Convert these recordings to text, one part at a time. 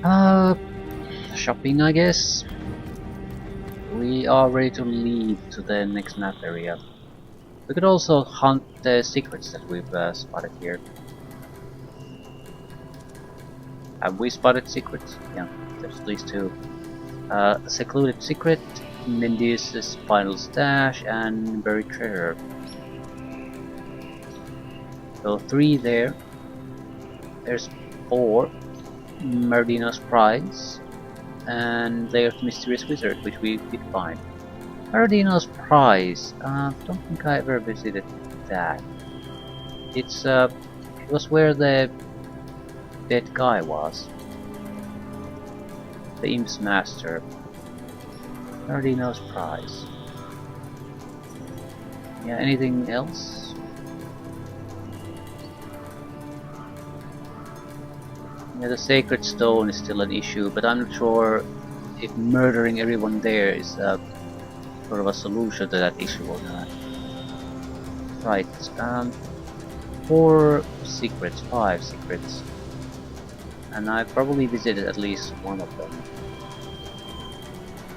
Uh, Shopping, I guess. We are ready to leave to the next map area. We could also hunt the secrets that we've spotted here. Have we spotted secrets? Yeah, there's at least two. Secluded secret, Mindy's final stash, and buried treasure. So three there. There's four. Merdino's prize, and Lair of the Mysterious Wizard, which we did find. Merdino's prize. Don't think I ever visited that. It was where the dead guy was. The Imp's master. Merdino's prize. Yeah, anything else? Yeah, the Sacred Stone is still an issue, but I'm not sure if murdering everyone there is sort of a solution to that issue or not. Right, 4 secrets, 5 secrets. And I probably visited at least one of them.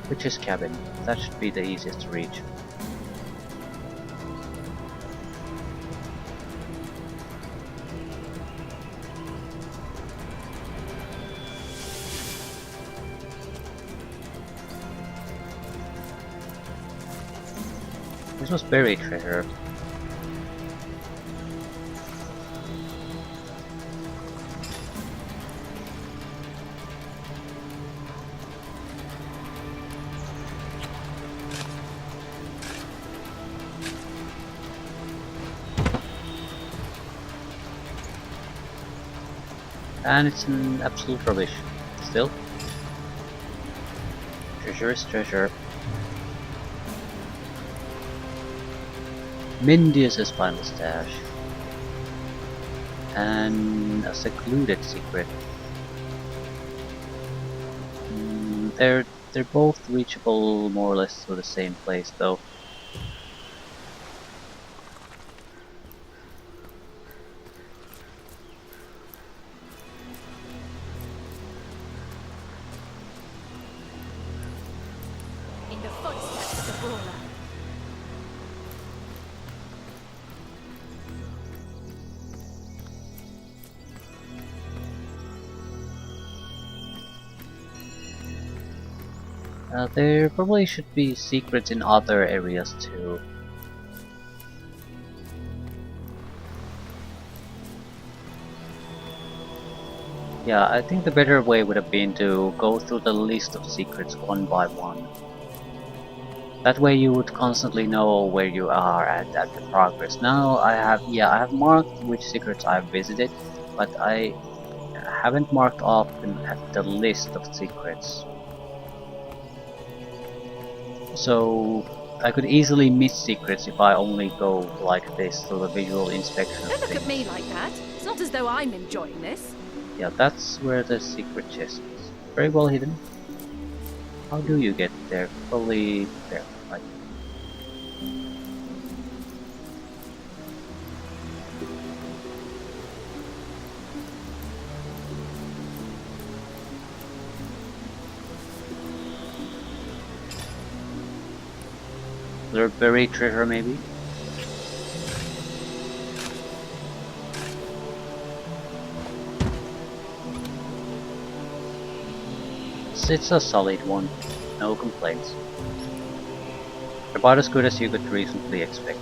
Witch's cabin. That should be the easiest to reach. This was buried treasure. And it's an absolute rubbish. Still. Treasure is treasure. Mindius' final stash. And a secluded secret. They're both reachable more or less to the same place though. In the footsteps of the brawler. There probably should be secrets in other areas too. Yeah, I think the better way would have been to go through the list of secrets one by one. That way you would constantly know where you are at the progress. Now I have marked which secrets I've visited, but I haven't marked off them at the list of secrets. So I could easily miss secrets if I only go like this through the visual inspection of Don't look things. at me like that. It's not as though I'm enjoying this. Yeah, that's where the secret chest is. Very well hidden. How do you get there? Probably there, right? There buried treasure maybe? It's a solid one. No complaints. About as good as you could reasonably expect.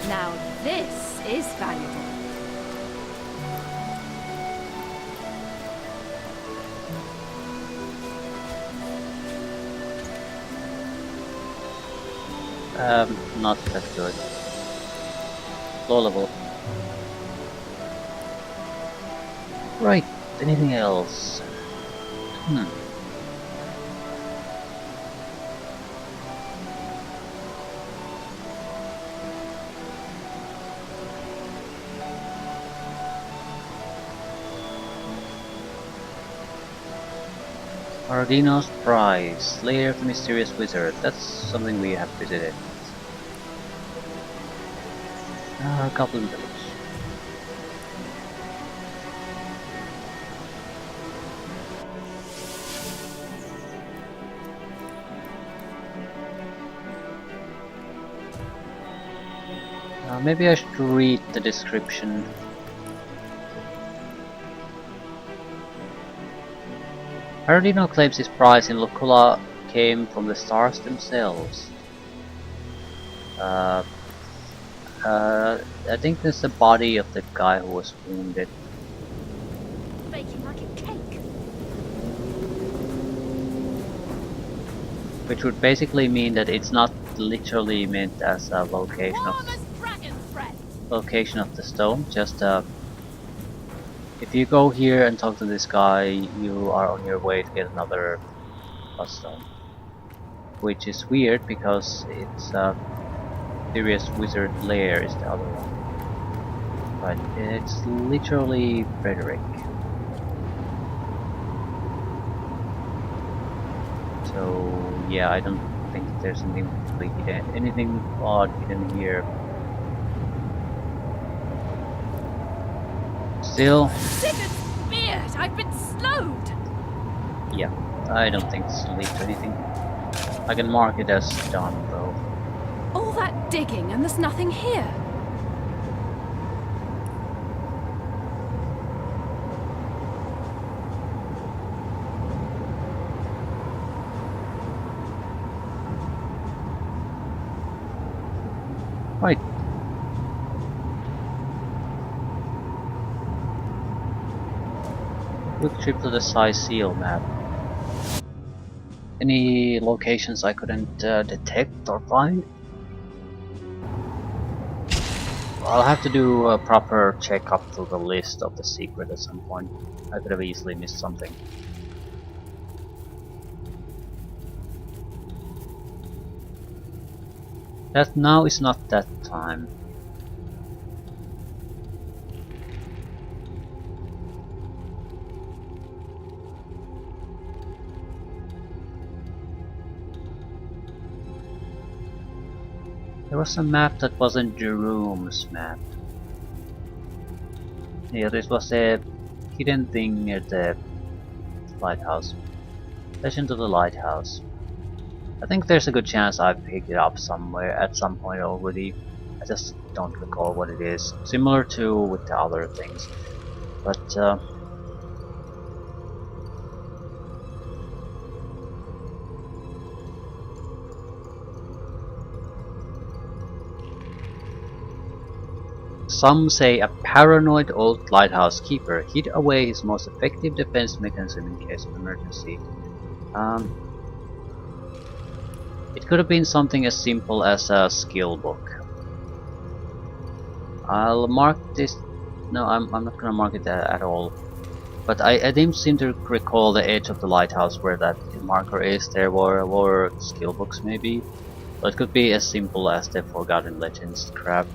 Now this is valuable. Not that good. Low level. Right, anything else? Paradino's Prize, Lair of the Mysterious Wizard. That's something we have visited. Goblin Village. Maybe I should read the description. Paradino claims his prize in Lucula came from the stars themselves. Uh, I think that's the body of the guy who was wounded. Baking like a cake. Which would basically mean that it's not literally meant as a Warm as dragon's breath. location of the stone, just if you go here and talk to this guy, you are on your way to get another stone. Which is weird because it's Mysterious Wizard Lair is the other one. But it's literally Frederick. So yeah, I don't think there's anything odd hidden here. Still, Sigurd's beard! I've been slowed! yeah, I don't think this will lead to anything. I can mark it as done though. All that digging and there's nothing here. Right. Quick trip to the Seal map. Any locations I couldn't detect or find? I'll have to do a proper check up through the list of the secret at some point. I could have easily missed something. That now is not that time. There was a map that wasn't Jerome's map. Yeah, this was a hidden thing near the lighthouse. Legend of the Lighthouse. I think there's a good chance I've picked it up somewhere at some point already. I just don't recall what it is. Similar to with the other things. But some say a paranoid old lighthouse keeper hid away his most effective defense mechanism in case of emergency. It could have been something as simple as a skill book. I'll mark this. No, I'm not gonna mark it at all. But I didn't seem to recall the edge of the lighthouse where that marker is. There were skill books maybe. So it could be as simple as the Forgotten Legends crap.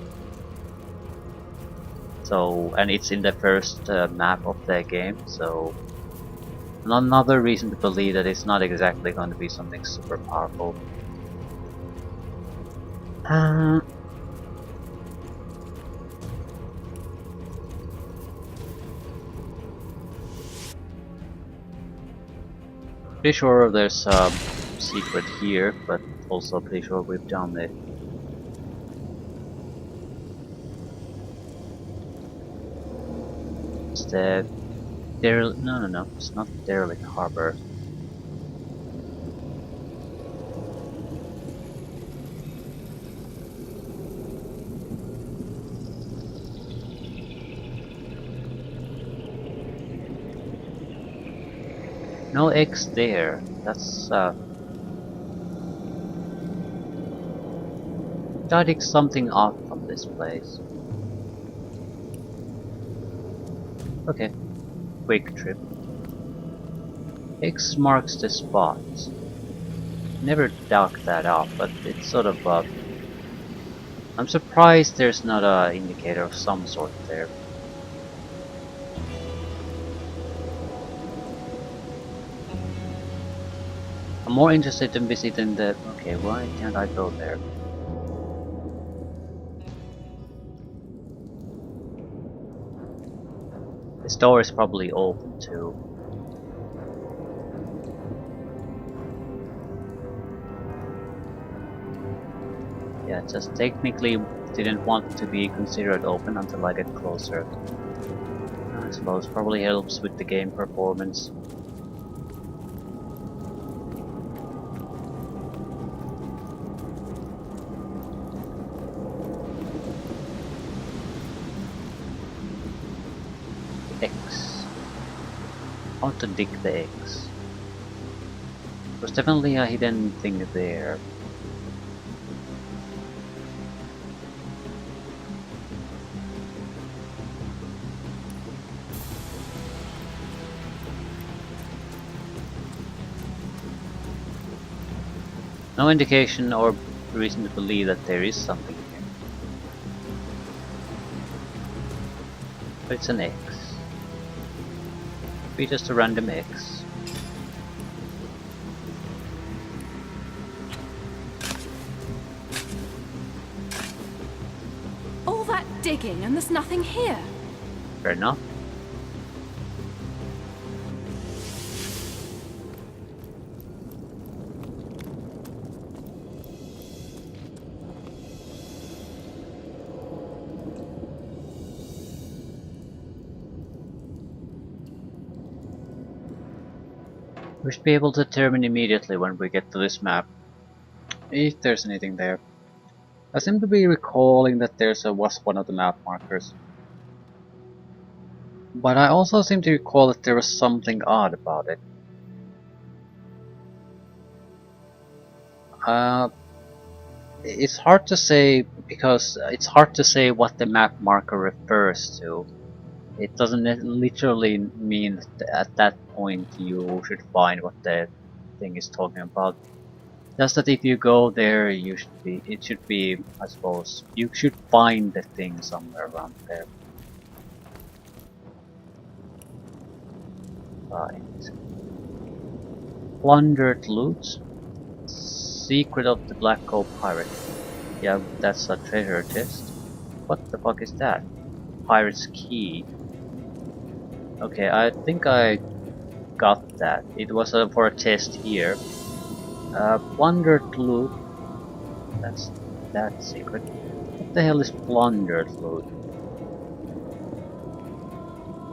So, and it's in the first map of the game, so another reason to believe that it's not exactly going to be something super powerful. Pretty sure there's a secret here, but also pretty sure we've done it. It's the no, it's not Derelict Harbor. No X there. That's starting something off from this place. Okay, quick trip. X marks the spot. Never dug that up, but it's sort of I'm surprised there's not an indicator of some sort there. I'm more interested in visiting the... Okay, why can't I go there? This door is probably open too. Yeah, just technically didn't want to be considered open until I get closer. I suppose probably helps with the game performance. X. How to dig the X. There's definitely a hidden thing there. No indication or reason to believe that there is something here. But it's an X. Be just a random X. All that digging and there's nothing here. Fair enough. We should be able to determine immediately when we get to this map if there's anything there. I seem to be recalling that was one of the map markers. But I also seem to recall that there was something odd about it. It's hard to say because it's hard to say what the map marker refers to. It doesn't literally mean that at that point you should find what the thing is talking about. Just that if you go there, it should be, I suppose, you should find the thing somewhere around there. Right. Plundered loot. Secret of the Black Gold Pirate. Yeah, that's a treasure chest. What the fuck is that? Pirate's key. Okay, I think I got that. It was for a test here. Plundered loot. That's that secret. What the hell is plundered loot?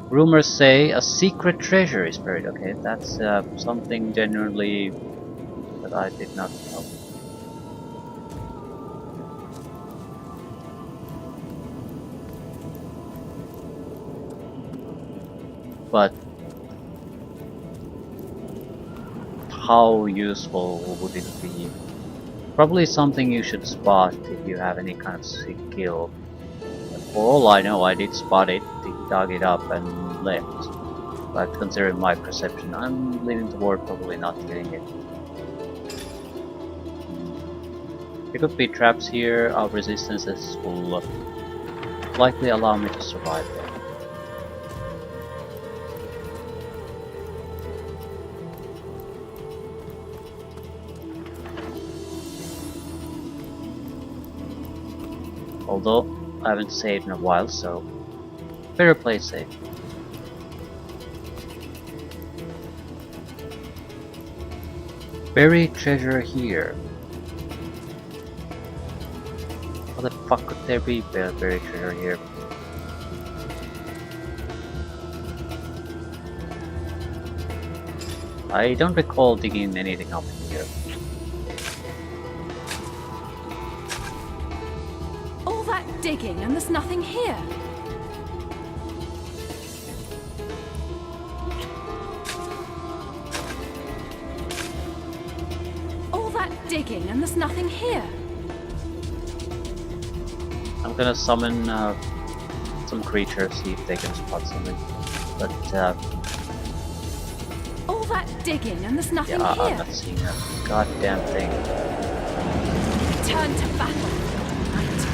Rumors say a secret treasure is buried. Okay, that's something genuinely that I did not know. But how useful would it be? Probably something you should spot if you have any kind of skill. For all I know, I did spot it, dug it up and left. But considering my perception, I'm leaning toward probably not getting it. There could be traps here. Our resistances will likely allow me to survive there. Although I haven't saved in a while, so better play safe. Buried treasure here. How the fuck could there be buried treasure here? I don't recall digging anything up here. All that digging and there's nothing here. All that digging and there's nothing here. I'm gonna summon some creatures, see if they can spot something. But All that digging and there's nothing yeah, here. I'm not seeing a goddamn thing. Return to battle. Right.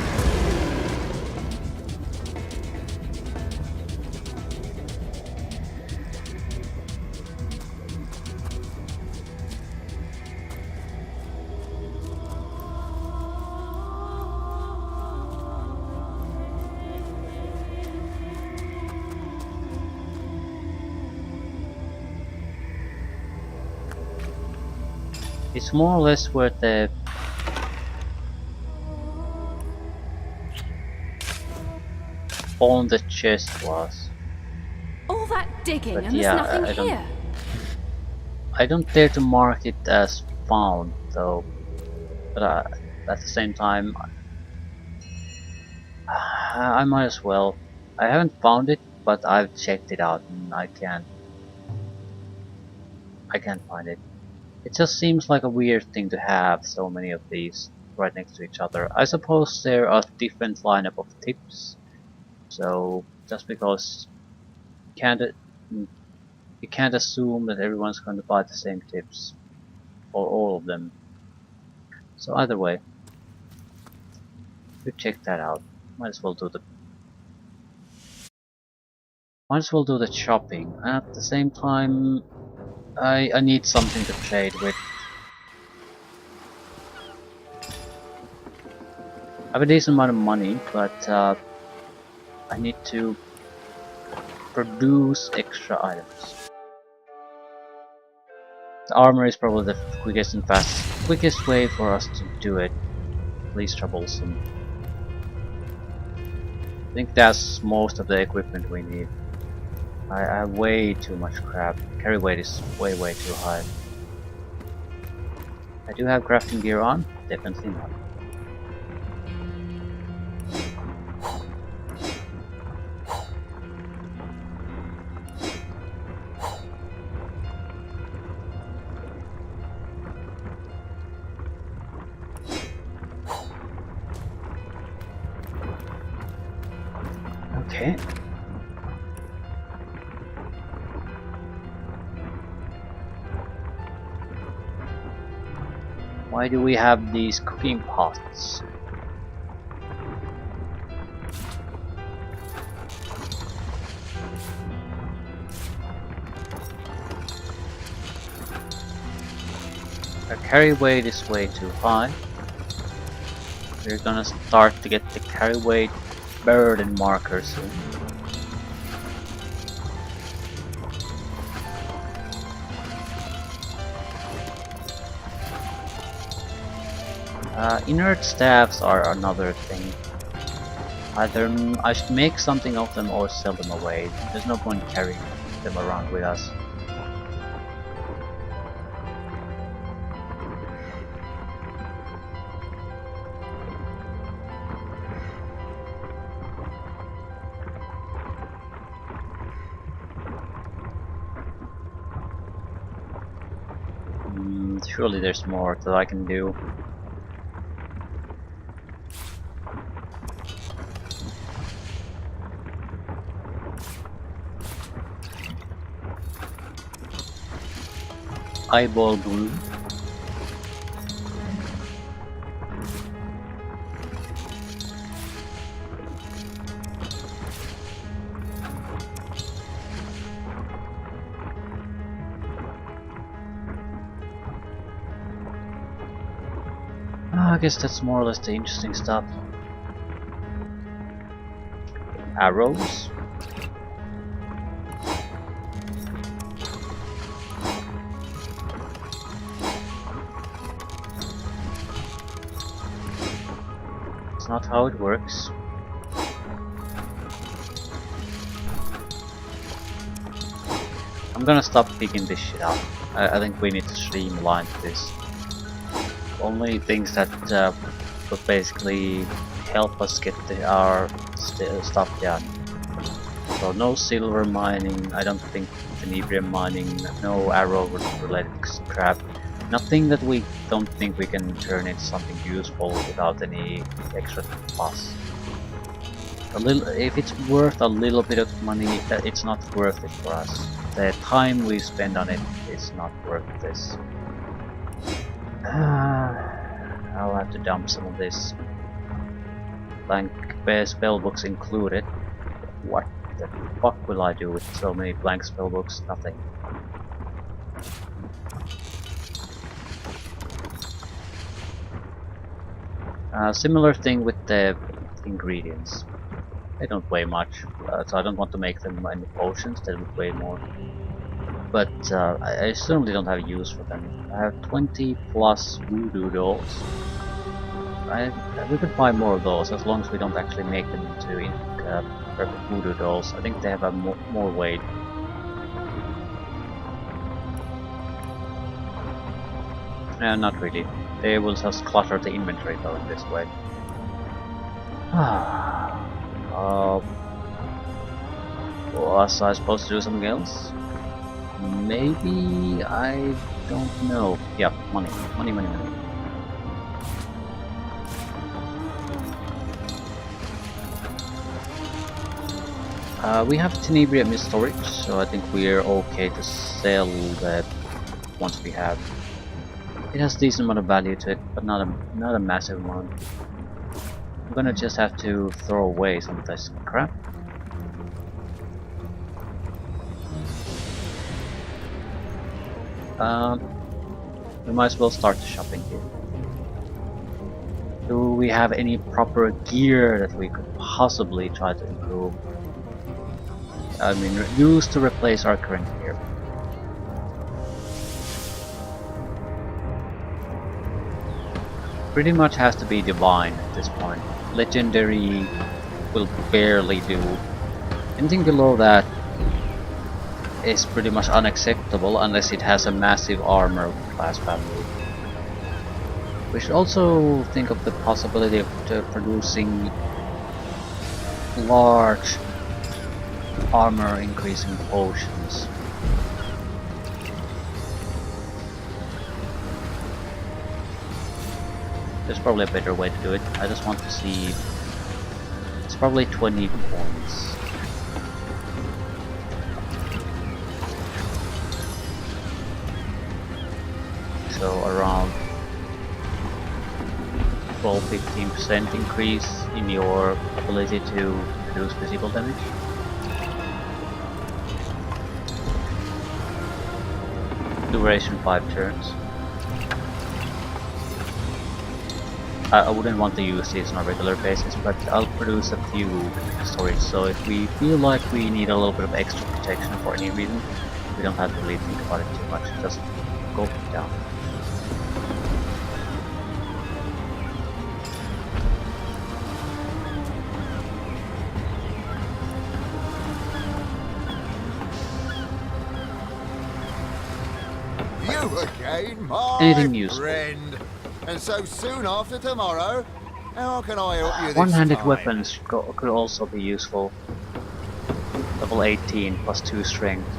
It's more or less where the on the chest was. All that digging But and there's yeah, nothing I don't. here. I don't dare to mark it as found though. But at the same time, I might as well. I haven't found it, but I've checked it out, and I can't find it. It just seems like a weird thing to have so many of these right next to each other. I suppose there are different lineup of tips, so just because you can't you can't assume that everyone's going to buy the same tips or all of them. So either way, you check that out. Might as well do the might as well do the shopping. At the same time, I need something to trade with. I have a decent amount of money, but I need to produce extra items. The armor is probably the quickest and quickest way for us to do it. Least troublesome. I think that's most of the equipment we need. I have way too much crap. Carry weight is way too high. I do have crafting gear on? Definitely not. Okay. Why do we have these cooking pots? Our carry weight is way too high. We're gonna start to get the carry weight burden marker soon. Inert staffs are another thing. Either I should make something of them or sell them away. There's no point carrying them around with us. Surely there's more that I can do. Eyeball glue. I guess that's more or less the interesting stuff. Arrows. It's not how it works. I'm gonna stop picking this shit up. I think we need to streamline this. Only things that would basically help us get our stuff done. So no silver mining, I don't think Tenebrium mining, no arrow related crap. Nothing that we don't think we can turn into something useful without any extra fuss. If it's worth a little bit of money, it's not worth it for us. The time we spend on it is not worth this. I'll have to dump some of this. Blank spellbooks included. What the fuck will I do with so many blank spellbooks? Nothing. Similar thing with the ingredients. They don't weigh much, so I don't want to make them into potions. They would weigh more. but I certainly don't have use for them. I have 20 plus voodoo dolls. We could buy more of those as long as we don't actually make them into perfect voodoo dolls. I think they have a more weight. Not really. They will just clutter the inventory though in this way. Was I supposed to do something else? Maybe, I don't know. Yeah, money. Money, money, money. We have Tenebrium in storage, so I think we're okay to sell that once we have. It has decent amount of value to it, but not a massive amount. I'm gonna just have to throw away some of this crap. We might as well start the shopping here. Do we have any proper gear that we could possibly try to improve? I mean, use to replace our current gear. Pretty much has to be divine at this point. Legendary will barely do. Anything below that is pretty much unacceptable unless it has a massive armor class value. We should also think of the possibility of producing large armor increasing potions. There's probably a better way to do it. I just want to see. It's probably 20 points. So around 12-15% increase in your ability to produce physical damage. Duration 5 turns. I wouldn't want to use these on a regular basis, but I'll produce a few storage, so if we feel like we need a little bit of extra protection for any reason, we don't have to really think about it too much, just go down. You again, my Anything useful. friend. And so soon after tomorrow, how can I help you this One-handed time? weapons could also be useful. Level 18 plus 2 strength.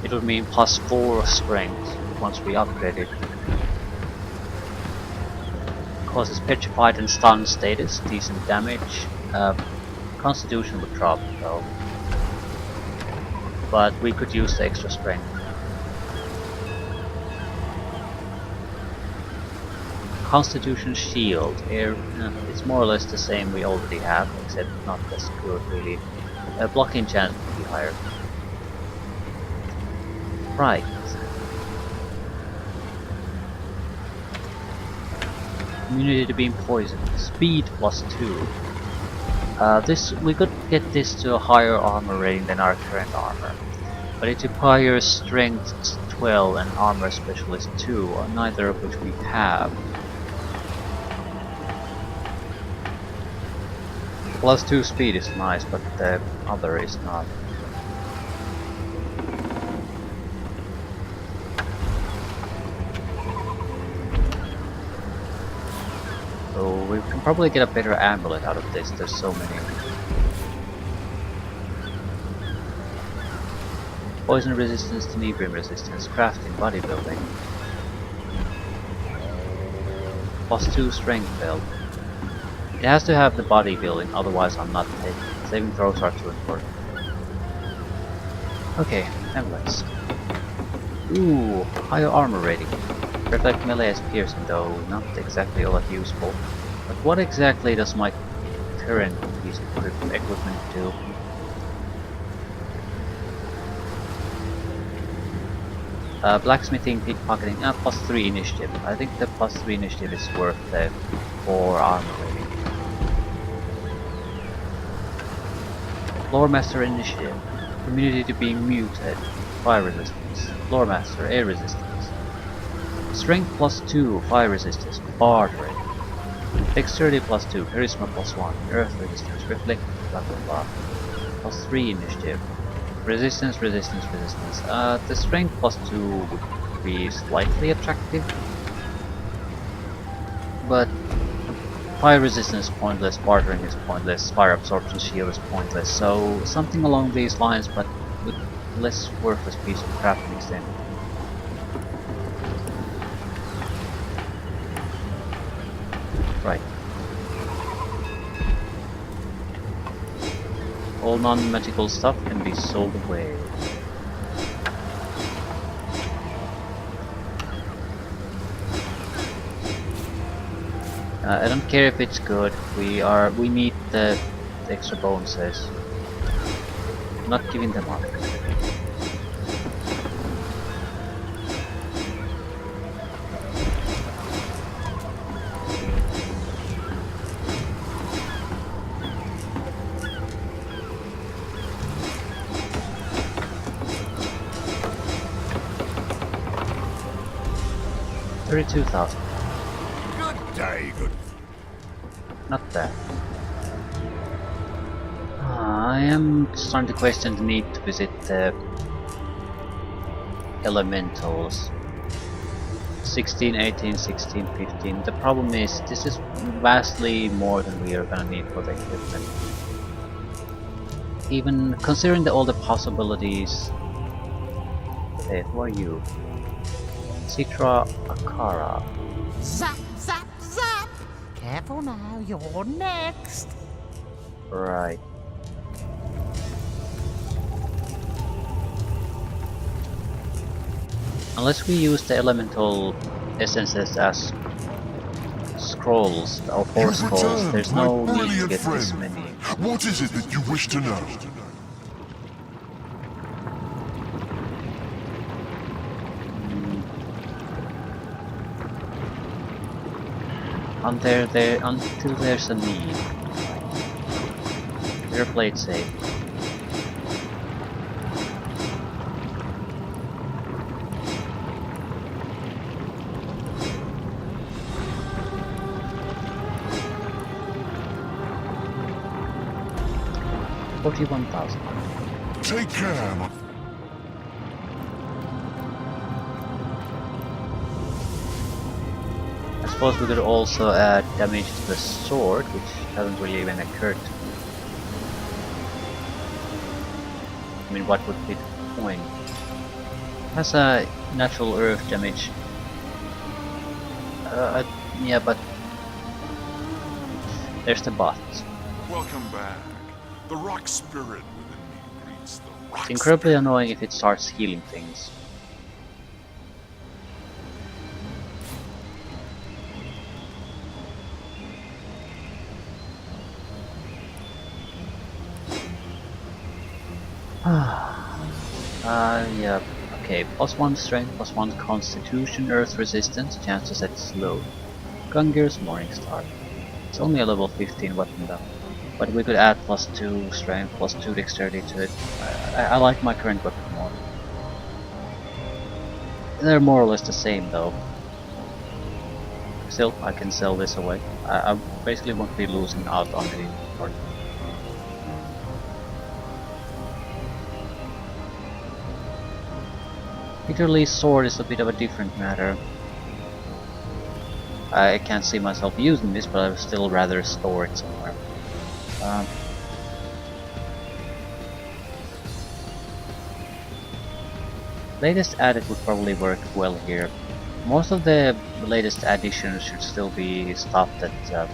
It would mean plus 4 strength once we upgrade it. Causes petrified and stunned status, decent damage. Constitution would drop though. But we could use the extra strength. Constitution Shield, it's more or less the same we already have, except not as good really. Blocking chance would be higher. Right. Immunity to being poisoned. Speed plus 2. We could get this to a higher armor rating than our current armor. But it requires strength 12 and armor specialist 2, neither of which we have. Plus 2 speed is nice, but the other is not. So we can probably get a better amulet out of this, there's so many. Poison resistance, tenebrium resistance, crafting, bodybuilding. Plus 2 strength belt. It has to have the bodybuilding, otherwise I'm not taking it. Saving throws are too important. Okay, amulets. Ooh, higher armor rating. Reflect melee as piercing though, not exactly all that useful. But what exactly does my current piece of equipment do? Blacksmithing, pickpocketing, plus 3 initiative. I think the plus 3 initiative is worth the 4 armor rating. Lore Master Initiative. Immunity to being muted. fire resistance. Floor master, air resistance. Strength +2, fire resistance, bartering. Dexterity +2, charisma +1, earth resistance, reflect, blah blah blah. +3 initiative. Resistance, resistance, resistance. The strength +2 would be slightly attractive. But fire resistance is pointless, bartering is pointless, fire absorption shield is pointless, so something along these lines but with less worthless piece of crap mixed in. Right. All non-magical stuff can be sold away. I don't care if it's good. We need the extra bonuses. I'm not giving them up. $32,000. Good day, good. Not bad. I am starting to question the need to visit the elementals. 16, 18, 16, 15. The problem is this is vastly more than we are gonna need for the equipment. Even considering all the possibilities. Hey, who are you? Citra Akara. Zap, zap, zap! Careful now, you're next. Right. Unless we use the elemental essences as scrolls or force scrolls, there's no need to get this many. What is it that you wish to know? Until there's a need. Better play it safe. $41,000. Take care, my... I suppose we could also add damage to the sword, which hasn't really even occurred to me. I mean, what would be the point? It has a natural earth damage. Yeah, but there's the bot. Welcome back. The rock spirit within me greets the rock It's incredibly spirit. annoying if it starts healing things. Yeah, okay, +1 strength, +1 constitution, earth resistance, chance to set slow. Gungear's Morningstar. It's only a level 15 weapon though. But we could add +2 strength, +2 dexterity to it. I like my current weapon more. They're more or less the same though. Still, I can sell this away. I basically won't be losing out on the part. Peter Lee's sword is a bit of a different matter. I can't see myself using this, but I would still rather store it somewhere. Latest added would probably work well here. Most of the latest additions should still be stuff that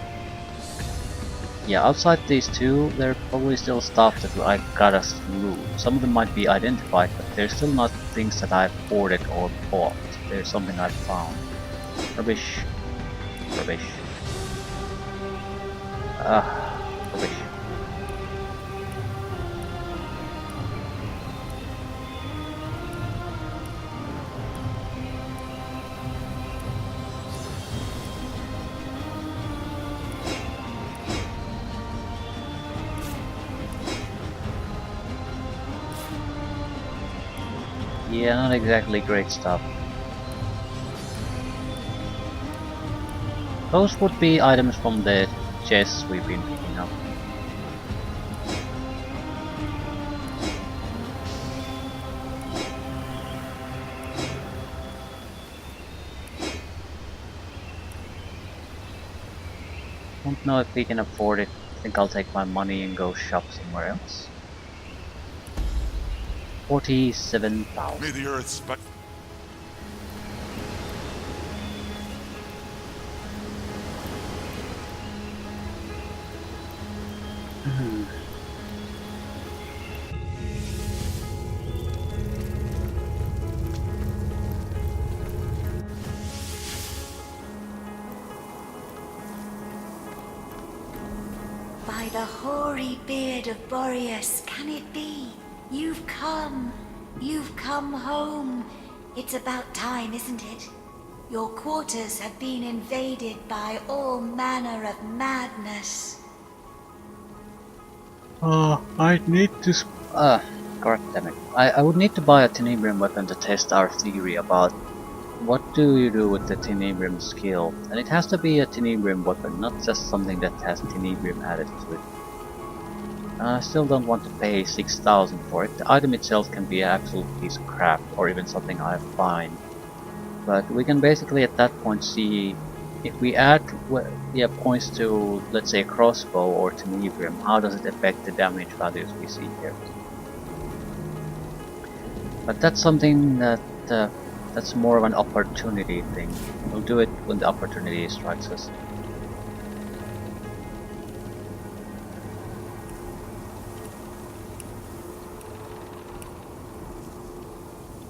yeah, outside these two, there are probably still stuff that I got us through. Some of them might be identified, but they're still not things that I've ordered or bought. There's something I've found. Rubbish. Rubbish. Rubbish. Yeah, not exactly great stuff. Those would be items from the chests we've been picking up. Don't know if we can afford it. I think I'll take my money and go shop somewhere else. 47,000. May the earth spike. By the hoary beard of Boreas, can it be? You've come. You've come home. It's about time, isn't it? Your quarters have been invaded by all manner of madness. I'd need to god damn it. I would need to buy a Tenebrium weapon to test our theory about what do you do with the Tenebrium skill. And it has to be a Tenebrium weapon, not just something that has Tenebrium added to it. I still don't want to pay 6,000 for it. The item itself can be an absolute piece of crap, or even something I find. But we can basically at that point see if we add points to, let's say, a crossbow or Tenebrium, how does it affect the damage values we see here. But that's something that that's more of an opportunity thing. We'll do it when the opportunity strikes us.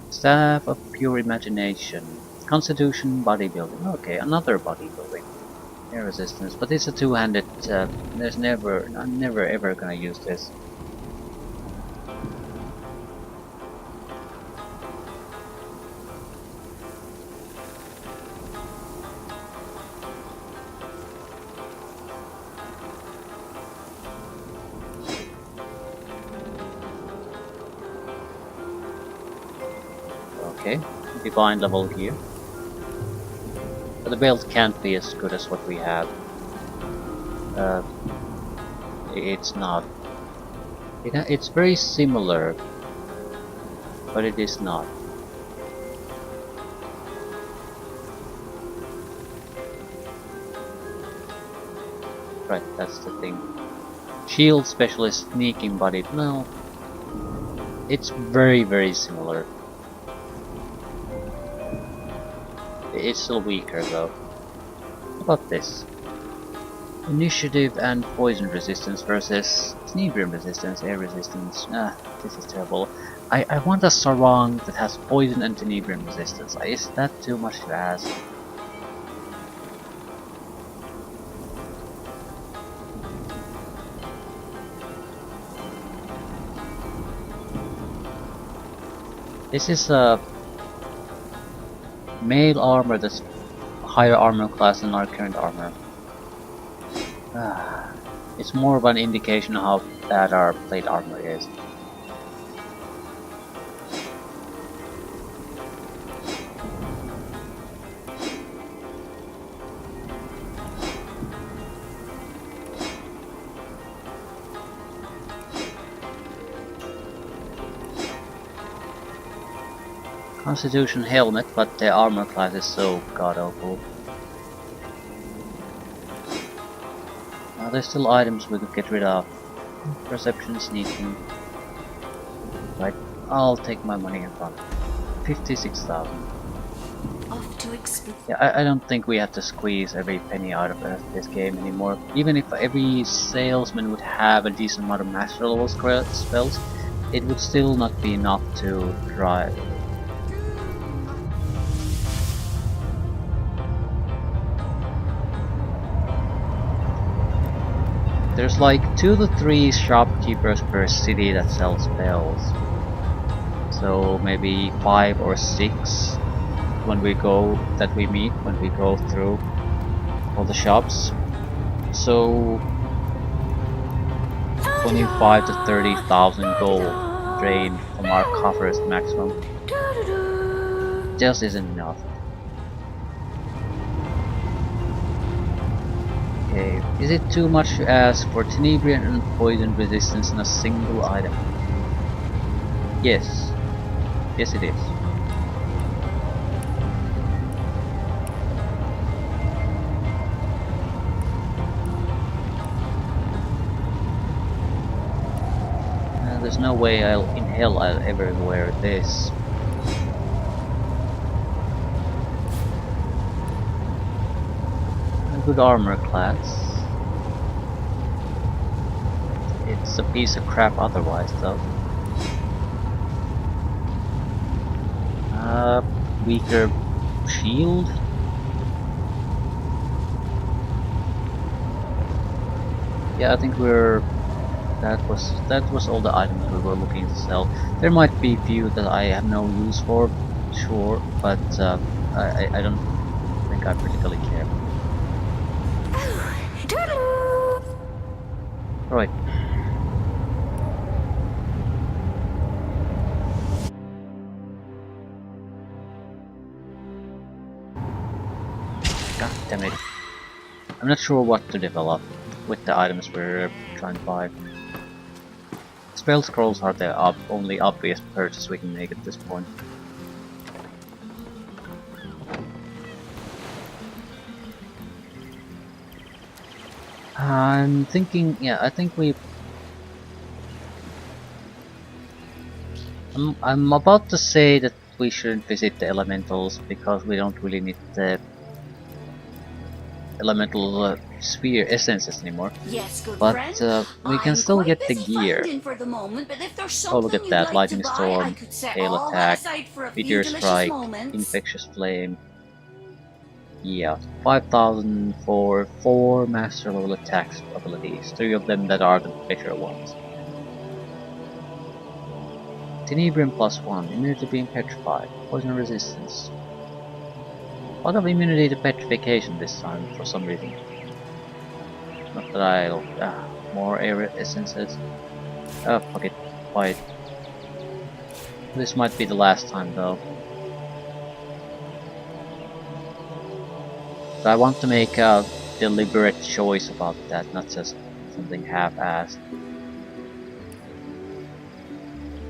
Staff of Pure Imagination. Constitution, Bodybuilding. Okay, another Bodybuilding. Air Resistance, but it's a two-handed, I'm never ever gonna use this. Okay, divine level here. But the build can't be as good as what we have. It's not. It's very similar, but it is not. Right, that's the thing. Shield Specialist, Sneaking Body. No, it's very similar. It's still weaker though. How about this? Initiative and Poison Resistance versus Tenebrium Resistance, Air Resistance. This is terrible. I want a Sarong that has Poison and Tenebrium Resistance. Is that too much to ask? This is a male armor that's higher armor class than our current armor. It's more of an indication of how bad our plate armor is. Constitution helmet, but the armor class is so god awful. There's still items we could get rid of. Perception, sneaking. Right, I'll take my money and run. 56,000. Off to explore. Yeah, I don't think we have to squeeze every penny out of this game anymore. Even if every salesman would have a decent amount of master level spells, it would still not be enough to drive. There's like 2 to 3 shopkeepers per city that sell spells. So maybe 5 or 6 when we go through all the shops. So 25 to 30,000 gold drained from our coffers maximum. just isn't enough. Okay, is it too much to ask for Tenebrian and poison resistance in a single item? Yes. Yes it is. There's no way in hell I'll ever wear this. A good armor class. It's a piece of crap otherwise though. Weaker shield? Yeah, I think that was all the items we were looking to sell. There might be a few that I have no use for, sure, but I don't think I particularly care. Right. God damn it. I'm not sure what to develop with the items we're trying to buy. Spell scrolls are the only obvious purchase we can make at this point. I'm thinking, yeah, I think I'm about to say that we shouldn't visit the elementals because we don't really need the elemental sphere essences anymore. Yes, good But friend. we can I'm still quite get the busy gear. finding for the moment, but if there's Oh, look something at you'd that, like lightning to buy, I storm, could set hail all that attack, aside for a few meteor delicious strike, moments. infectious flame. Yeah, 5,000 for 4 master level attacks abilities, 3 of them that are the better ones. Tenebrium +1, immunity to being petrified, poison resistance. A lot of immunity to petrification this time for some reason. Not that I'll... more air essences. Oh, fuck it, buy it. This might be the last time though. But I want to make a deliberate choice about that, not just something half-assed.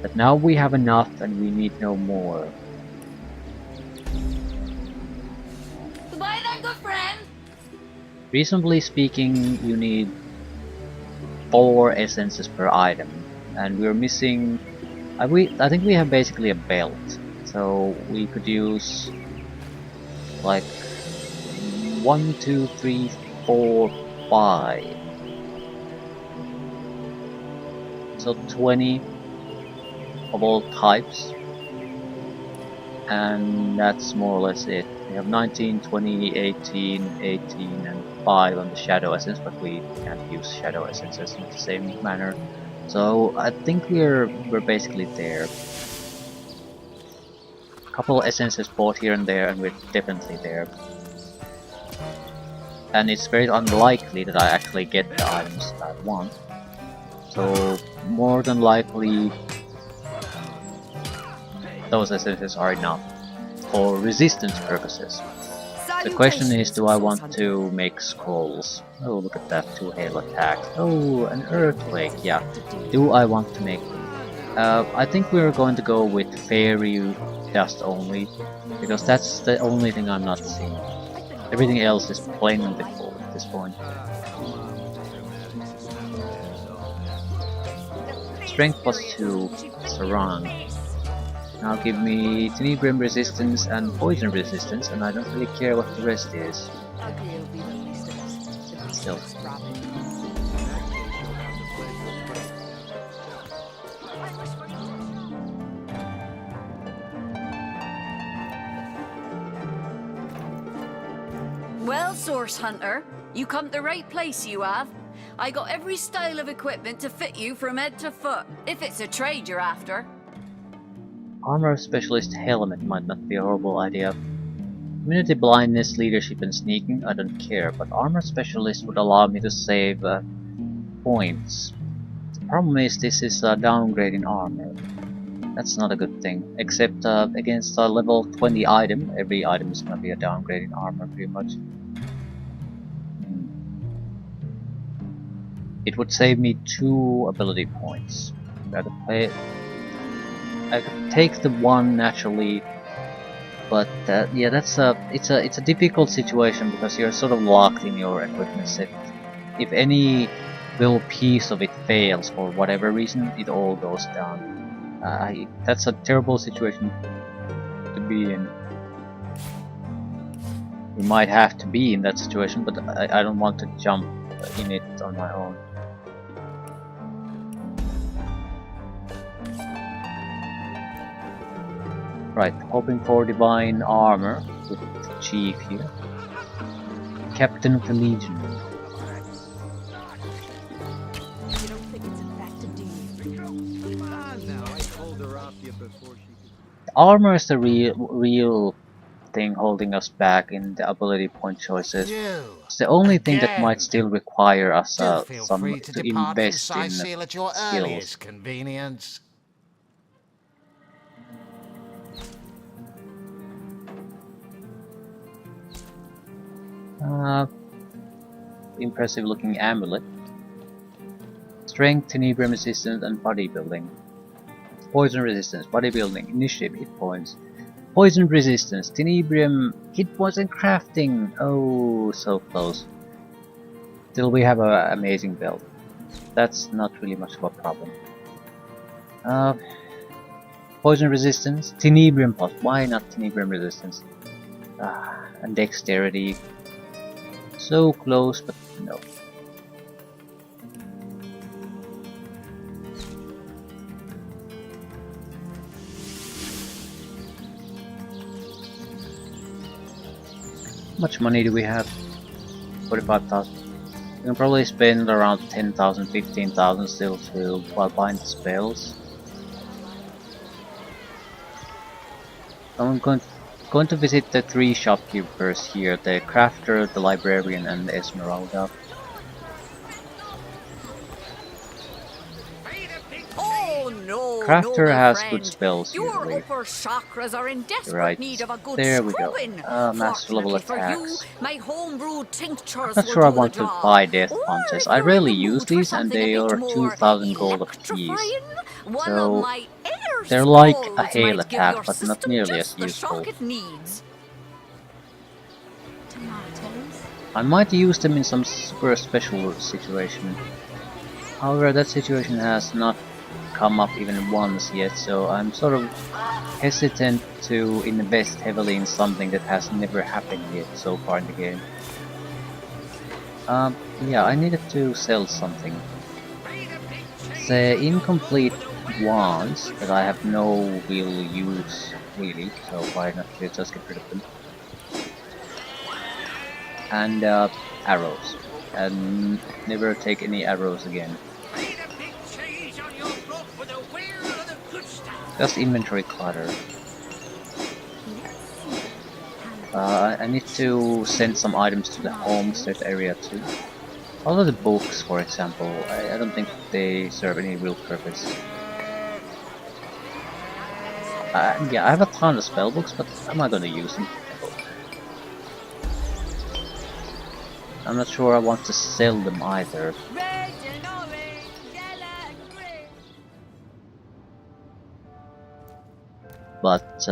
But now we have enough and we need no more. Goodbye then, good friend. Reasonably speaking, you need 4 essences per item. And we're missing... I think we have basically a belt. So we could use... like... 1, 2, 3, 4, 5. So 20 of all types. And that's more or less it. We have 19, 20, 18, 18 and 5 on the shadow essence, but we can't use shadow essences in the same manner. So I think we're basically there. A couple essences bought here and there and we're definitely there. And it's very unlikely that I actually get the items that I want. So more than likely those essences are enough for resistance purposes. The question is, do I want to make scrolls? Oh, look at that, 2 hail attacks. Oh, an earthquake, yeah. Do I want to make them? I think we're going to go with fairy dust only, because that's the only thing I'm not seeing. Everything else is plainly full at this point. Strength +2, Sarang. Now give me Tenebrium resistance and poison resistance, and I don't really care what the rest is. Still. Well, Source Hunter, you come to the right place, you have. I got every style of equipment to fit you from head to foot, if it's a trade you're after. Armor specialist helmet might not be a horrible idea. Immunity, blindness, leadership and sneaking, I don't care, but armor specialist would allow me to save points. The problem is this is a downgrade in armor. That's not a good thing. Except against a level 20 item, every item is gonna be a downgrade in armor pretty much. It would save me 2 ability points. I could play. I could take the one naturally, but yeah, it's a difficult situation because you're sort of locked in your equipment set. If any little piece of it fails for whatever reason, it all goes down. That's a terrible situation to be in. We might have to be in that situation, but I don't want to jump in it on my own. Right, hoping for divine armor with the chief here. Captain of the Legion. The armor is the real thing holding us back in the ability point choices. You It's the only thing that again. might still require us Do feel some free to to depart this invest side in seal at your skills. earliest convenience. Impressive looking amulet. Strength, tenebrium resistance, and bodybuilding. Poison resistance, bodybuilding, initiative, hit points. Poison resistance, tenebrium, hit points, and crafting. Oh, so close. Still, we have an amazing build. That's not really much of a problem. Poison resistance, tenebrium plus. Why not tenebrium resistance? And dexterity. So close, but no. How much money do we have? 45,000. We can probably spend around 10,000, 15,000 still to buying the spells. I'm going to visit the 3 shopkeepers here, the crafter, the librarian, and the Esmeralda. Oh no, Crafter noble has friend. good spells Your usually. upper chakras are in desperate Right. need of a good There we go. scrubbing. Master level Fortunately for you, attacks. my homebrewed tinctures Not will sure I do the want to job. buy death Or punches. if I you're in rarely the use mood for these, and something a they bit are more 2,000 gold apiece. electrifying, one of So my air they're like a scrolls hail might give attack, your but not system nearly as just the useful. shock it needs. Tomatoes? I might use them in some super special situation. However, that situation has not come up even once yet, so I'm sort of hesitant to invest heavily in something that has never happened yet so far in the game. Yeah, I needed to sell something. The incomplete wands that I have no real use, really, so why not just get rid of them. And arrows. And never take any arrows again. Just inventory clutter. I need to send some items to the homestead area too. All of the books, for example, I don't think they serve any real purpose. Yeah, I have a ton of spell books, but I'm not gonna use them. I'm not sure I want to sell them either. But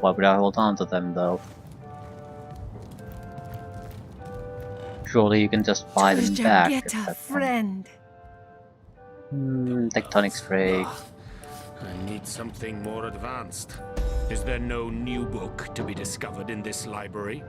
why would I hold on to them though? Surely you can just buy them back. At that point. Tectonic spray. I need something more advanced. Is there no new book to be discovered in this library?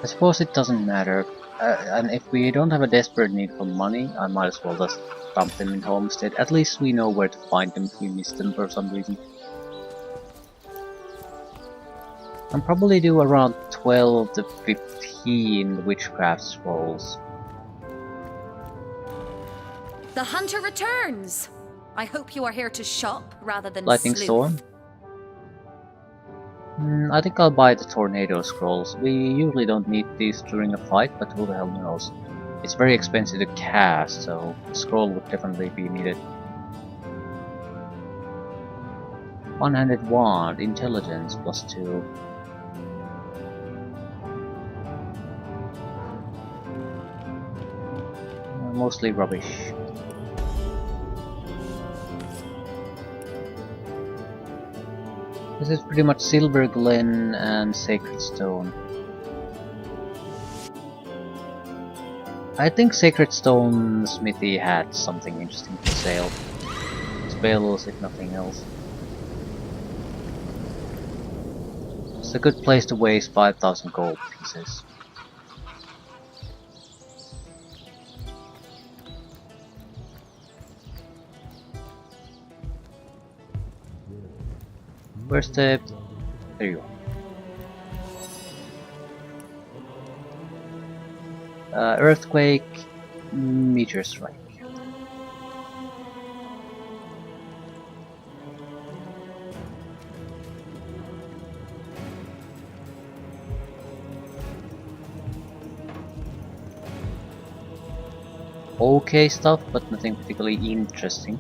I suppose it doesn't matter. And if we don't have a desperate need for money, I might as well just dump them in Homestead. At least we know where to find them if we miss them for some reason. I'll probably do around 12 to 15 witchcraft scrolls. The hunter returns. I hope you are here to shop rather than Lightning sleuth. Storm? I think I'll buy the Tornado Scrolls. We usually don't need these during a fight, but who the hell knows. It's very expensive to cast, so a scroll would definitely be needed. One-handed wand, intelligence +2. Mostly rubbish. This is pretty much Silver Glen and Sacred Stone. I think Sacred Stone Smithy had something interesting for sale. Spells, if nothing else. It's a good place to waste 5,000 gold pieces. Where's the... There you are. Earthquake, meteor strike. Okay stuff, but nothing particularly interesting.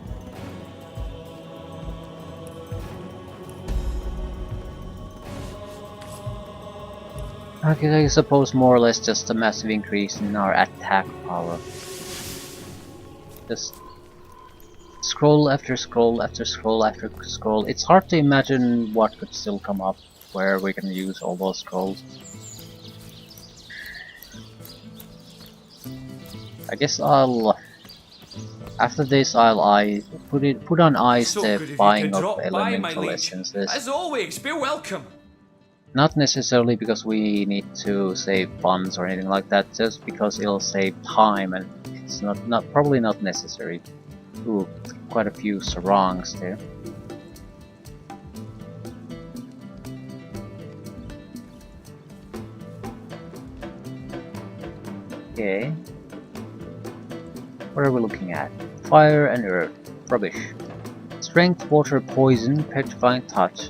Okay, I suppose more or less just a massive increase in our attack power. Just scroll after scroll after scroll after scroll. It's hard to imagine what could still come up where we can use all those scrolls. I guess I'll... After this, I put on ice So the good of you buying to of drop by, my elemental liege. essences. As always, be welcome. Not necessarily because we need to save funds or anything like that, just because it'll save time and it's probably not necessary. Ooh, quite a few sarongs there. Okay. What are we looking at? Fire and earth. Rubbish. Strength, water, poison, petrifying touch.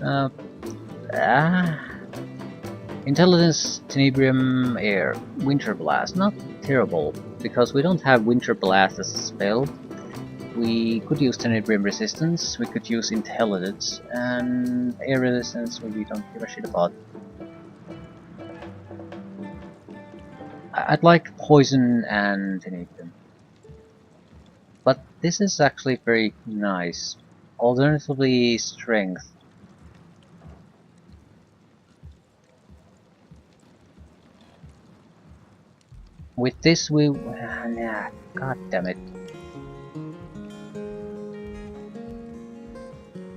Intelligence, tenebrium, air. Winter blast. Not terrible, because we don't have winter blast as a spell. We could use tenebrium resistance, we could use intelligence, and air resistance we don't give a shit about. I'd like poison and tenebrium. But this is actually very nice. Alternatively, strength. With this we... nah, god damn it.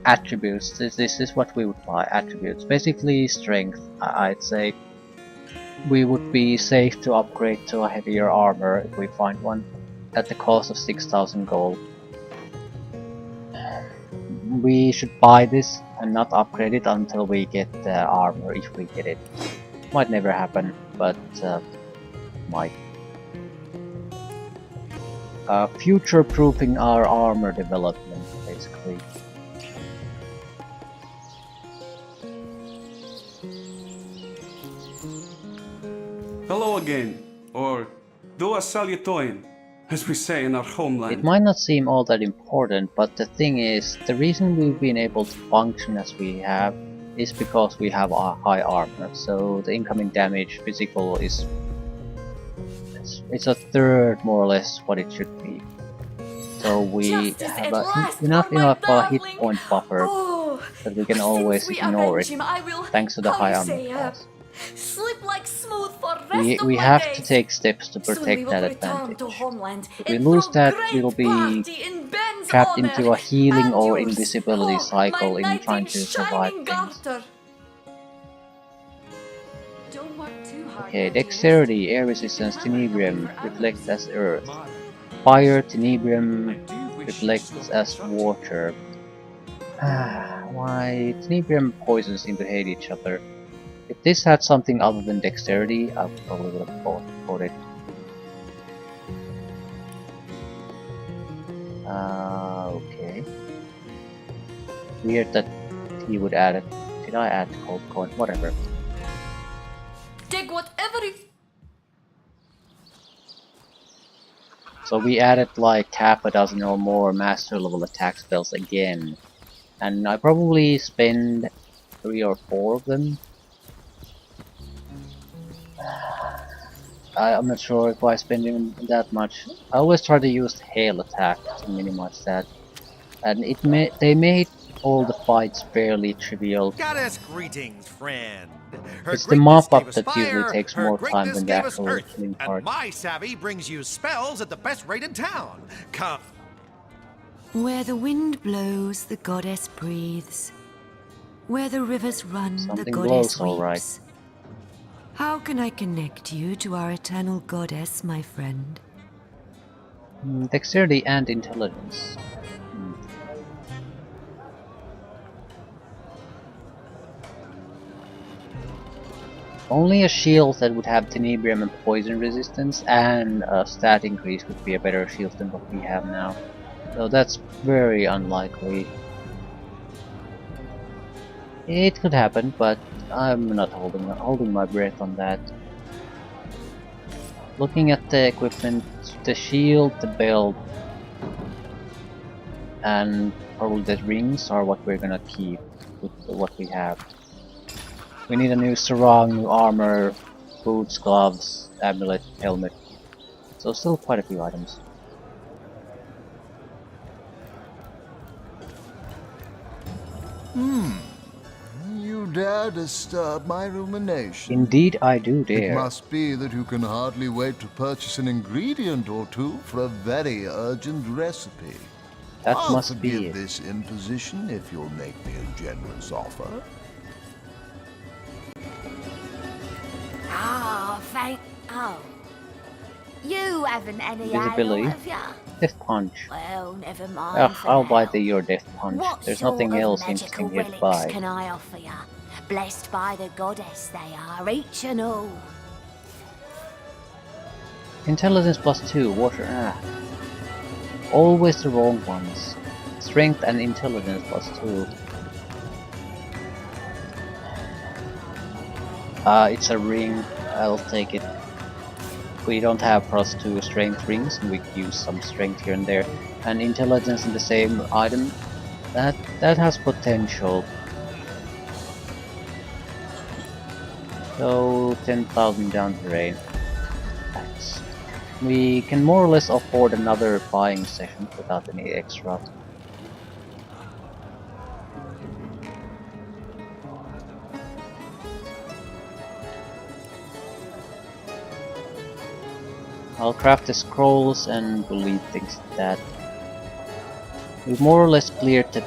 Attributes. This is what we would buy. Attributes. Basically strength, I'd say. We would be safe to upgrade to a heavier armor if we find one, at the cost of 6,000 gold. We should buy this and not upgrade it until we get the armor, if we get it. Might never happen, but might. Future-proofing our armor development, basically. Hello again, or do a salutoin, as we say in our homeland. It might not seem all that important, but the thing is, the reason we've been able to function as we have is because we have a high armor, so the incoming damage physical is... it's a third more or less what it should be. So we have enough hit point buffer that we can always ignore it, thanks to the high armor class. Slip like smooth for rest We of have my to days. take steps to Soon we protect will that return advantage. to homeland If we and lose throw that, great we'll be party in Ben's trapped honor. into a healing And or yours. invisibility Oh, cycle my in knight trying in to survive shining things. garter. Don't work too hard Okay, now, dexterity, air resistance, tenebrium, reflects as earth. Fire, tenebrium, reflects as water. Why, tenebrium poisons into hate each other. If this had something other than dexterity, I probably would have bought it. Okay. Weird that he would add it. Did I add cold coin? Whatever. Take whatever you... So we added like half a dozen or more master level attack spells again. And I probably spend 3 or 4 of them. I'm not sure if I spend even that much. I always try to use hail attack to minimize that. And they made all the fights fairly trivial. Goddess greetings, friend. Her It's the greatness mop gave up us that usually fire, takes her more time greatness than the gave us actual earth, killing and part. my savvy brings you spells at the best rate in town. Come. Where the wind blows, the goddess breathes. Where the rivers run, the Something goddess blows, all right. weeps. How can I connect you to our eternal goddess, my friend? Dexterity and intelligence. Only a shield that would have tenebrium and poison resistance and a stat increase would be a better shield than what we have now. So that's very unlikely. It could happen, but I'm not holding my breath on that. Looking at the equipment, the shield, the belt, and probably the rings are what we're gonna keep with what we have. We need a new sarong, new armor, boots, gloves, amulet, helmet. So still quite a few items. You dare disturb my rumination? Indeed I do It dare. must be that you can hardly wait to purchase an ingredient or two for a very urgent recipe. That I'll must be forgive it. this imposition if you'll make me a generous offer. Ah, thank. Oh. You haven't any Invisibility. ale, have ya? Death punch. Well, never mind. Ugh, for I'll buy now. your death punch. What There's sort nothing of else magical interesting here to relics buy. can I offer ya? Blessed by the goddess they are, each and all. Intelligence +2, water. Always the wrong ones. Strength and intelligence +2. It's a ring. I'll take it. We don't have +2 strength rings, and we could use some strength here and there. And intelligence in the same item. That has potential. So 10,000 down terrain. Thanks. We can more or less afford another buying session without any extra. I'll craft the scrolls and we'll leave things like that. We've more or less cleared the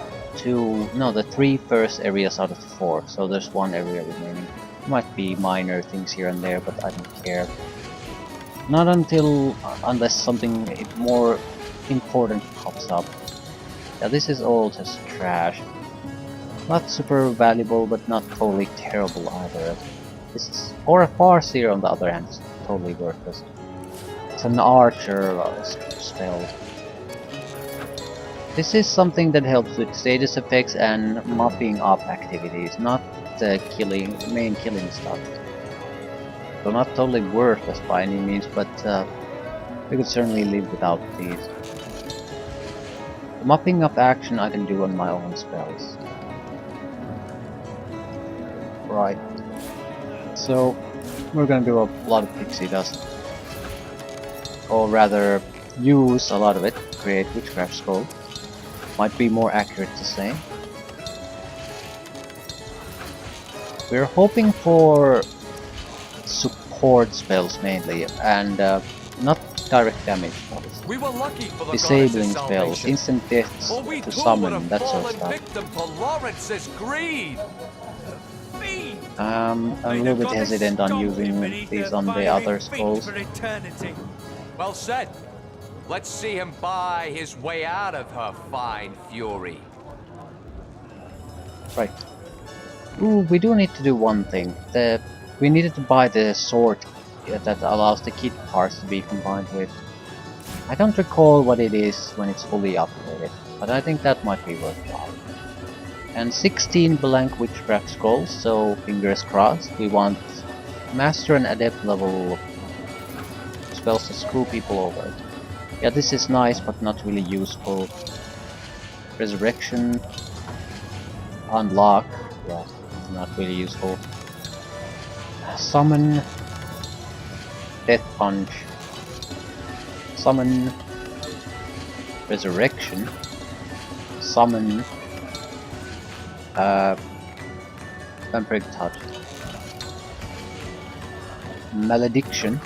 3 first areas out of the 4, so there's 1 area remaining. Might be minor things here and there, but I don't care. Not unless something more important pops up. Yeah, this is all just trash. Not super valuable, but not totally terrible either. This is, or a Farseer on the other hand, is totally worthless. It's an archer spell. This is something that helps with status effects and mopping up activities, not the main killing stuff. So not totally worthless by any means, but we could certainly live without these. The mopping up action I can do on my own spells. Right. So we're gonna do a lot of pixie dust. Or rather, use a lot of it to create witchcraft scroll. Might be more accurate to say. We're hoping for support spells mainly, and not direct damage, obviously. We were lucky for the Disabling goddess's spells, salvation. instant deaths Or we to too would summon, have that sort of fallen stuff. victim to Lawrence's greed. I'm a little bit hesitant on using these on the other scrolls. Well said. Let's see him buy his way out of her fine fury. Right. Ooh, we do need to do one thing. We needed to buy the sword that allows the kit parts to be combined with. I don't recall what it is when it's fully upgraded, but I think that might be worthwhile. And 16 blank witchcraft scrolls, so fingers crossed. We want master and adept level spells to screw people over. Yeah, this is nice, but not really useful. Resurrection. Unlock. Yeah, not really useful. Summon. Death Punch. Summon. Resurrection. Summon. Vampiric Touch. Malediction.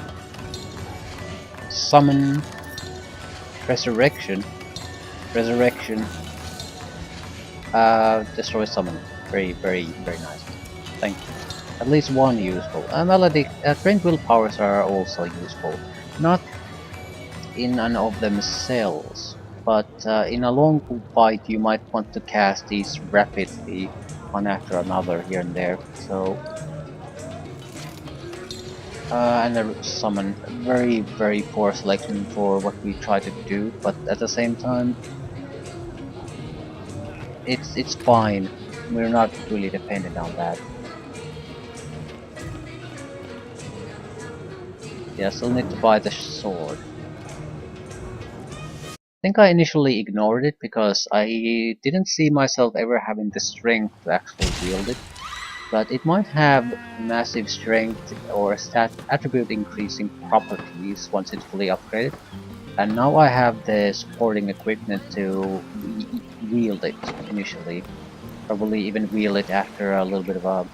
Summon. Resurrection. Resurrection. Destroy summon. Very, very, very nice. Thank you. At least one useful. Trained willpowers are also useful. Not in and of themselves, but in a long fight you might want to cast these rapidly, one after another here and there. So, and a summon. Very, very poor selection for what we try to do, but at the same time, it's fine. We're not really dependent on that. Yeah, still need to buy the sword. I think I initially ignored it because I didn't see myself ever having the strength to actually wield it, but it might have massive strength or stat attribute increasing properties once it's fully upgraded, and now I have the supporting equipment to wield it initially. Probably even wield it after a little bit of a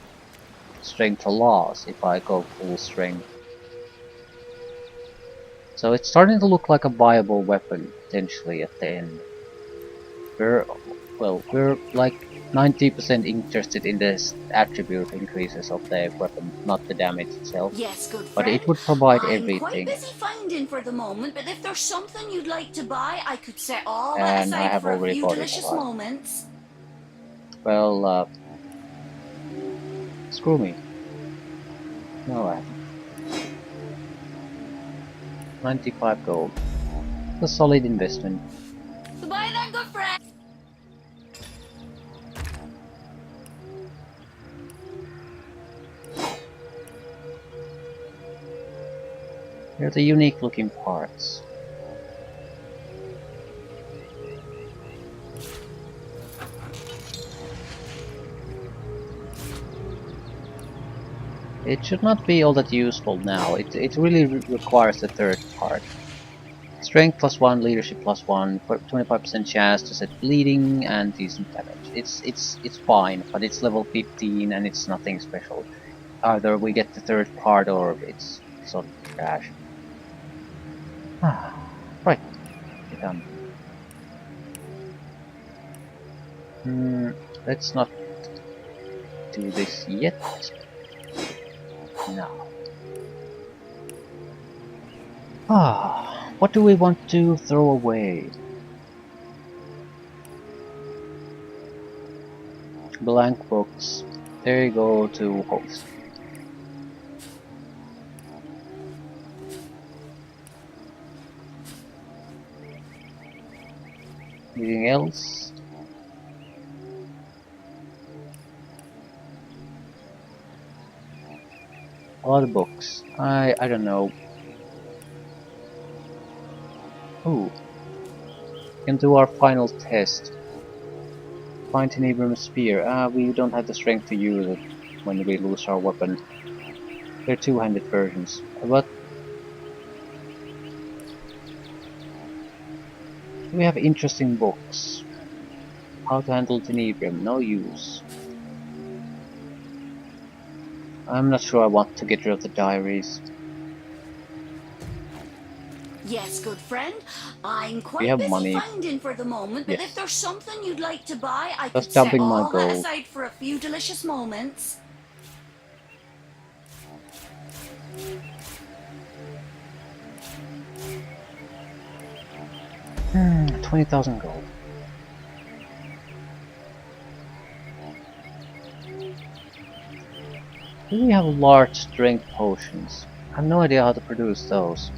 strength loss if I go full strength. So it's starting to look like a viable weapon, potentially, at the end. We're like 90% interested in the attribute increases of the weapon, not the damage itself. Yes, good But friend. it would provide I'm quite everything. busy finding for the moment, but if there's something you'd like to buy, I could set all that And I aside have for a already few bought it a delicious lot. moments. Well, screw me. No, I haven't. 95 gold. It's a solid investment. Goodbye then, good friend. They're the unique looking parts. It should not be all that useful now. It really requires the third part. Strength +1, leadership +1, 25% chance to set bleeding and decent damage. It's fine, but it's level 15 and it's nothing special. Either we get the third part or it's sort of trash. Right, we're done. Let's not do this yet. No. What do we want to throw away? Blank books. There you go to host. Anything else? A lot of books. I don't know. Ooh. Can do our final test. Find an Ibram spear. We don't have the strength to use it when we lose our weapon. They're two-handed versions. But we have interesting books. How to handle Tenebrim, no use. I'm not sure I want to get rid of the diaries. Yes, good friend. I'm We quite have busy money. finding for the moment, but Yes. if there's something you'd like to buy, I Just could set dumping my all that gold. aside for a few delicious moments. 20,000 gold. Do we have large strength potions? I have no idea how to produce those.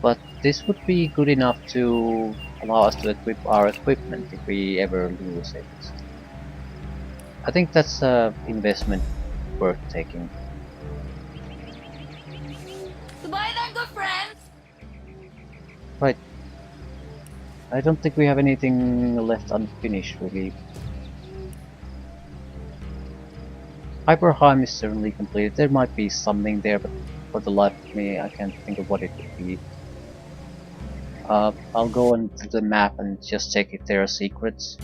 But this would be good enough to allow us to equip our equipment if we ever lose it. I think that's an investment worth taking. Goodbye then, good friend. Right, I don't think we have anything left unfinished, really. Hyperheim is certainly completed. There might be something there, but for the life of me, I can't think of what it would be. I'll go into the map and just check if there are secrets.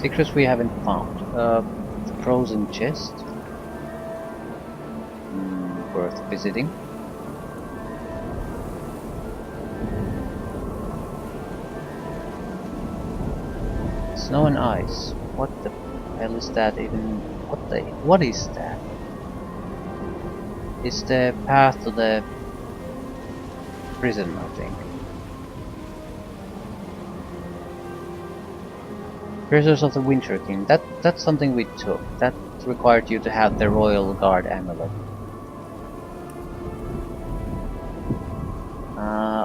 Secrets we haven't found. The frozen chest. Worth visiting. Snow and ice. What the hell is that even? What is that? It's the path to the prison, I think. Treasures of the Winter King. That's something we took. That required you to have the Royal Guard amulet.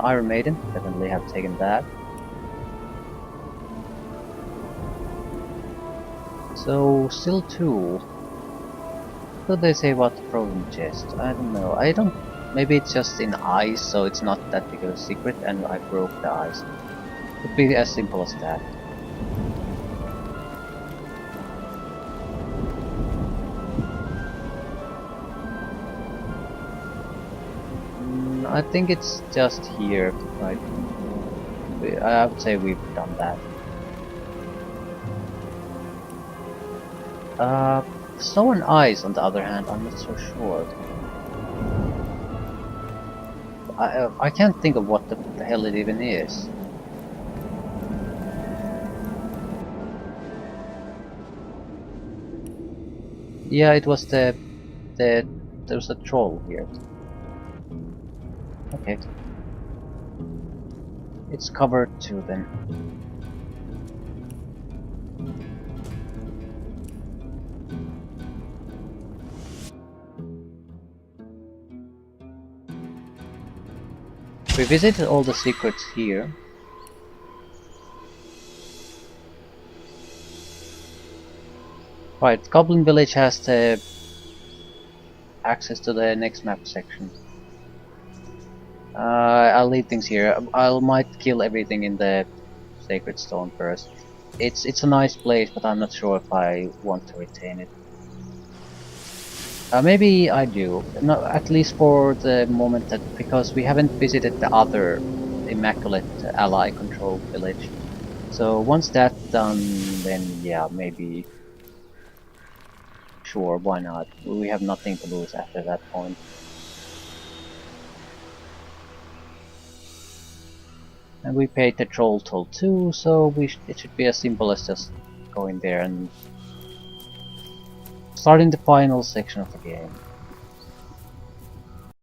Iron Maiden. Definitely have taken that. So, still two. What do they say about the frozen chest? I don't know. Maybe it's just in ice, so it's not that big of a secret, and I broke the ice. Could be as simple as that. I think it's just here, right? I would say we've done that. Snow and ice, on the other hand, I'm not so sure. I can't think of what the hell it even is. Yeah, it was there's a troll here. Okay. It's covered too then. We visited all the secrets here. Right, Goblin Village has the access to the next map section. I'll leave things here. I might kill everything in the Sacred Stone first. It's a nice place, but I'm not sure if I want to retain it. Maybe I do. No, at least for the moment, that because we haven't visited the other Immaculate Ally controlled village. So once that's done, then yeah, maybe. Sure, why not? We have nothing to lose after that point. And we paid the troll toll too, so it should be as simple as just going there and starting the final section of the game.